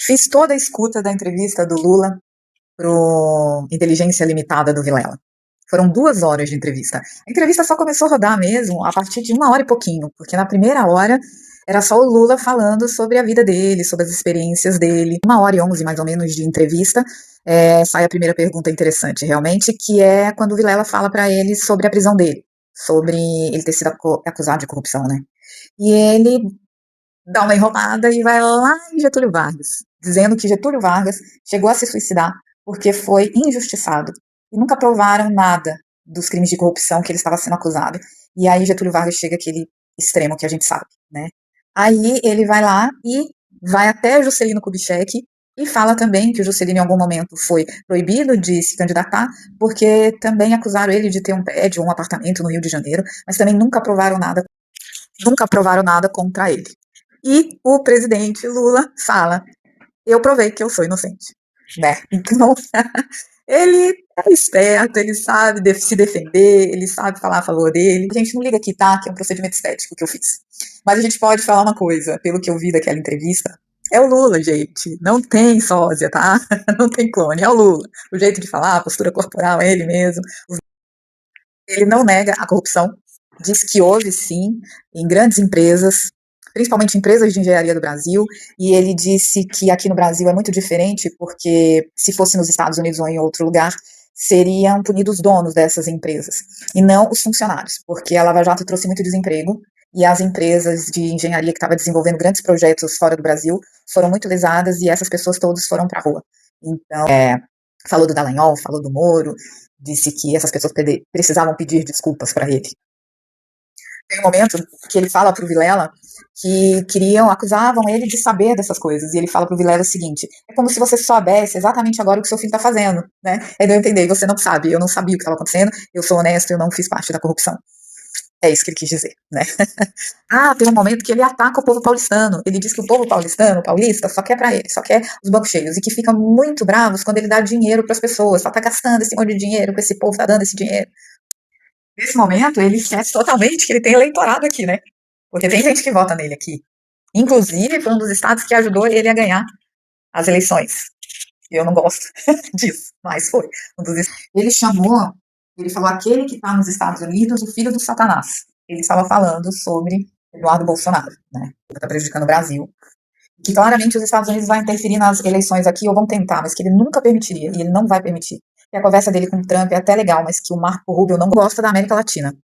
Fiz toda a escuta da entrevista do Lula pro Inteligência Limitada do Vilela. Foram 2 horas de entrevista. A entrevista só começou a rodar mesmo a partir de 1 hora e pouquinho, porque na primeira hora era só o Lula falando sobre a vida dele, sobre as experiências dele. 1 hora e 11 mais ou menos de entrevista, sai a primeira pergunta interessante realmente, que é quando o Vilela fala para ele sobre a prisão dele, sobre ele ter sido acusado de corrupção, né? E ele dá uma enrolada e vai lá em Getúlio Vargas, dizendo que Getúlio Vargas chegou a se suicidar porque foi injustiçado e nunca provaram nada dos crimes de corrupção que ele estava sendo acusado. E aí Getúlio Vargas chega àquele extremo que a gente sabe, né? Aí ele vai lá e vai até Juscelino Kubitschek e fala também que o Juscelino em algum momento foi proibido de se candidatar porque também acusaram ele de ter um prédio, um apartamento no Rio de Janeiro, mas também nunca provaram nada contra ele. E o presidente Lula fala: eu provei que eu sou inocente, né? Então, ele é esperto, ele sabe se defender, ele sabe falar a favor dele. A gente não liga aqui, tá? Que é um procedimento estético que eu fiz. Mas a gente pode falar uma coisa, pelo que eu vi daquela entrevista, é o Lula, gente. Não tem sósia, tá? Não tem clone, é o Lula. O jeito de falar, a postura corporal, é ele mesmo. Ele não nega a corrupção, diz que houve sim em grandes empresas, principalmente empresas de engenharia do Brasil, e ele disse que aqui no Brasil é muito diferente, porque se fosse nos Estados Unidos ou em outro lugar, seriam punidos os donos dessas empresas, e não os funcionários, porque a Lava Jato trouxe muito desemprego, e as empresas de engenharia que estavam desenvolvendo grandes projetos fora do Brasil foram muito lesadas, e essas pessoas todas foram para a rua. Então, falou do Dallagnol, falou do Moro, disse que essas pessoas precisavam pedir desculpas para ele. Tem um momento que ele fala pro Vilela que acusavam ele de saber dessas coisas, e ele fala pro Vilela o seguinte: é como se você soubesse exatamente agora o que seu filho tá fazendo, né? Aí eu entendi, você não sabe, eu não sabia o que estava acontecendo, eu sou honesto, eu não fiz parte da corrupção. É isso que ele quis dizer, né? Tem um momento que ele ataca o povo paulistano. Ele diz que o povo paulistano, paulista, só quer para ele, só quer os bancos cheios, e que ficam muito bravos quando ele dá dinheiro para as pessoas, só tá gastando esse monte de dinheiro, que esse povo tá dando esse dinheiro. Nesse momento, ele esquece totalmente que ele tem eleitorado aqui, né? Porque tem gente que vota nele aqui. Inclusive, foi um dos estados que ajudou ele a ganhar as eleições. Eu não gosto disso, mas foi. Ele chamou, ele falou aquele que está nos Estados Unidos, o filho do Satanás. Ele estava falando sobre Eduardo Bolsonaro, né? Que está prejudicando o Brasil. Que claramente os Estados Unidos vão interferir nas eleições aqui, ou vão tentar, mas que ele nunca permitiria, e ele não vai permitir. E a conversa dele com o Trump é até legal, mas que o Marco Rubio não gosta da América Latina.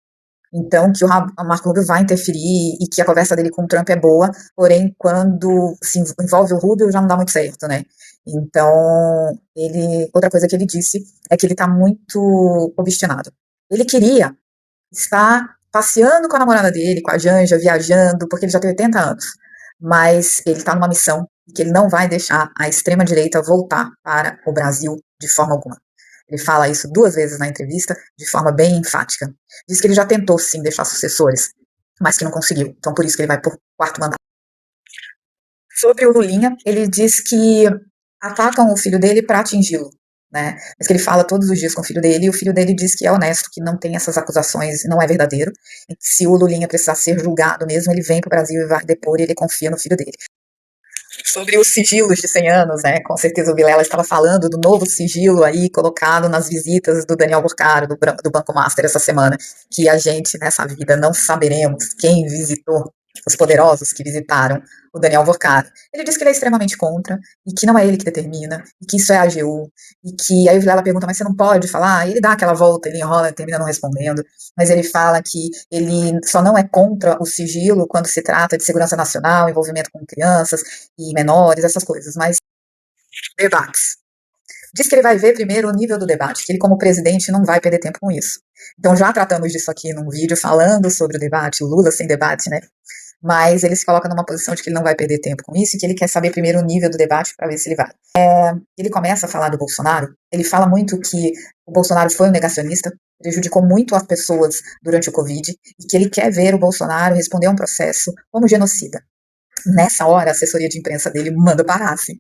Então, que o Marco Rubio vai interferir e que a conversa dele com o Trump é boa, porém, quando se envolve o Rubio, já não dá muito certo, né? Então, outra coisa que ele disse é que ele está muito obstinado. Ele queria estar passeando com a namorada dele, com a Janja, viajando, porque ele já tem 80 anos. Mas ele está numa missão que ele não vai deixar a extrema-direita voltar para o Brasil de forma alguma. Ele fala isso 2 vezes na entrevista, de forma bem enfática. Diz que ele já tentou, sim, deixar sucessores, mas que não conseguiu. Então, por isso que ele vai por 4º mandato. Sobre o Lulinha, ele diz que atacam o filho dele para atingi-lo, né? Mas que ele fala todos os dias com o filho dele, e o filho dele diz que é honesto, que não tem essas acusações, não é verdadeiro, e que se o Lulinha precisar ser julgado mesmo, ele vem para o Brasil e vai depor, e ele confia no filho dele. Sobre os sigilos de 100 anos, né? Com certeza o Vilela estava falando do novo sigilo aí colocado nas visitas do Daniel Burcaro, do Banco Master essa semana, que a gente nessa vida não saberemos quem visitou, os poderosos que visitaram o Daniel Burcaro. Ele diz que ele é extremamente contra, e que não é ele que determina, e que isso é a AGU, e que aí o Vilela pergunta, mas você não pode falar? E ele dá aquela volta, ele enrola, termina não respondendo, mas ele fala que ele só não é contra o sigilo quando se trata de segurança nacional, envolvimento com crianças e menores, essas coisas, mas debates. Diz que ele vai ver primeiro o nível do debate, que ele como presidente não vai perder tempo com isso. Então já tratamos disso aqui num vídeo falando sobre o debate, Lula sem debate, né? Mas ele se coloca numa posição de que ele não vai perder tempo com isso e que ele quer saber primeiro o nível do debate para ver se ele vai. Ele começa a falar do Bolsonaro, ele fala muito que o Bolsonaro foi um negacionista, prejudicou muito as pessoas durante o Covid e que ele quer ver o Bolsonaro responder a um processo como genocida. Nessa hora, a assessoria de imprensa dele manda parar, assim.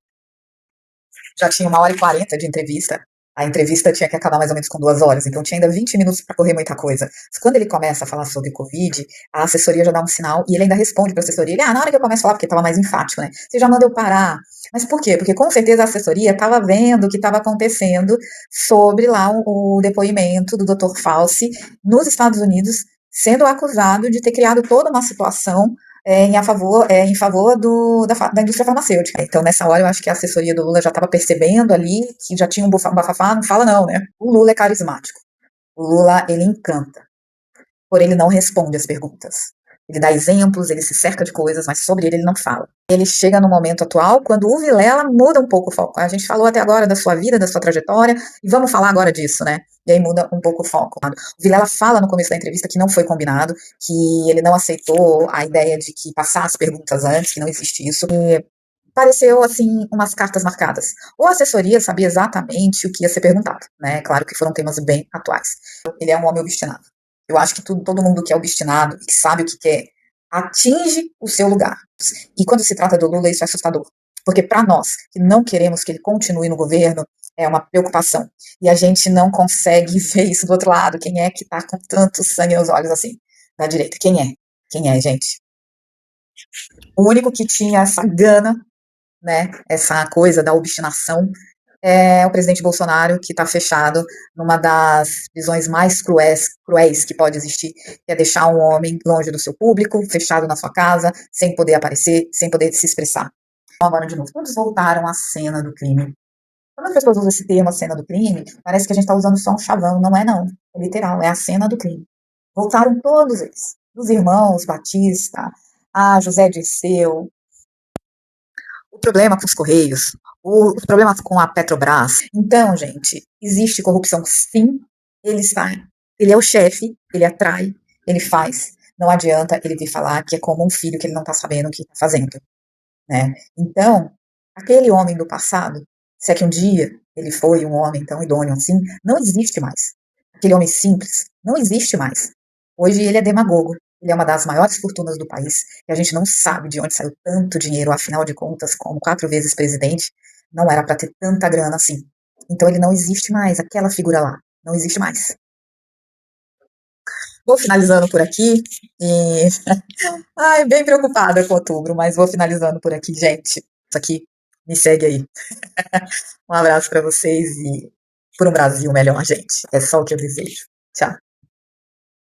Já tinha 1 hora e 40 de entrevista. A entrevista tinha que acabar mais ou menos com 2 horas, então tinha ainda 20 minutos para correr muita coisa. Mas quando ele começa a falar sobre Covid, a assessoria já dá um sinal e ele ainda responde para a assessoria. Ele, na hora que eu começo a falar, porque estava mais enfático, né? Você já manda eu parar. Mas por quê? Porque com certeza a assessoria estava vendo o que estava acontecendo sobre lá o depoimento do Dr. Fauci nos Estados Unidos, sendo acusado de ter criado toda uma situação em favor da indústria farmacêutica. Então, nessa hora, eu acho que a assessoria do Lula já estava percebendo ali que já tinha um bafafá, não fala não, né? O Lula é carismático. O Lula, ele encanta, porém ele não responde as perguntas. Ele dá exemplos, ele se cerca de coisas, mas sobre ele não fala. Ele chega no momento atual, quando o Vilela muda um pouco o foco. A gente falou até agora da sua vida, da sua trajetória, e vamos falar agora disso, né? E aí muda um pouco o foco. O Vilela fala no começo da entrevista que não foi combinado, que ele não aceitou a ideia de que passar as perguntas antes, que não existe isso. E pareceu, assim, umas cartas marcadas. Ou a assessoria sabia exatamente o que ia ser perguntado, né? Claro que foram temas bem atuais. Ele é um homem obstinado. Eu acho que todo mundo que é obstinado e que sabe o que quer atinge o seu lugar. E quando se trata do Lula, isso é assustador. Porque para nós, que não queremos que ele continue no governo, é uma preocupação. E a gente não consegue ver isso do outro lado. Quem é que está com tanto sangue nos olhos assim? Da direita. Quem é? Quem é, gente? O único que tinha essa gana, né, essa coisa da obstinação, é o presidente Bolsonaro, que está fechado numa das visões mais cruéis que pode existir, que é deixar um homem longe do seu público, fechado na sua casa, sem poder aparecer, sem poder se expressar. Agora, de novo, todos voltaram à cena do crime. Quando as pessoas usam esse termo, a cena do crime, parece que a gente está usando só um chavão. Não é, não. É literal, é a cena do crime. Voltaram todos eles. Dos irmãos Batista, a José Dirceu, o problema com os Correios, os problemas com a Petrobras. Então, gente, existe corrupção sim, ele é o chefe, ele atrai, ele faz. Não adianta ele vir falar que é como um filho que ele não está sabendo o que está fazendo, né? Então, aquele homem do passado, se é que um dia ele foi um homem tão idôneo assim, não existe mais. Aquele homem simples, não existe mais. Hoje ele é demagogo, ele é uma das maiores fortunas do país, e a gente não sabe de onde saiu tanto dinheiro, afinal de contas, como 4 vezes presidente, não era para ter tanta grana assim. Então ele não existe mais, aquela figura lá, não existe mais. Vou finalizando por aqui e ai, bem preocupada com outubro, mas vou finalizando por aqui, gente. Isso aqui, me segue aí. Um abraço para vocês e por um Brasil melhor, gente. É só o que eu desejo. Tchau.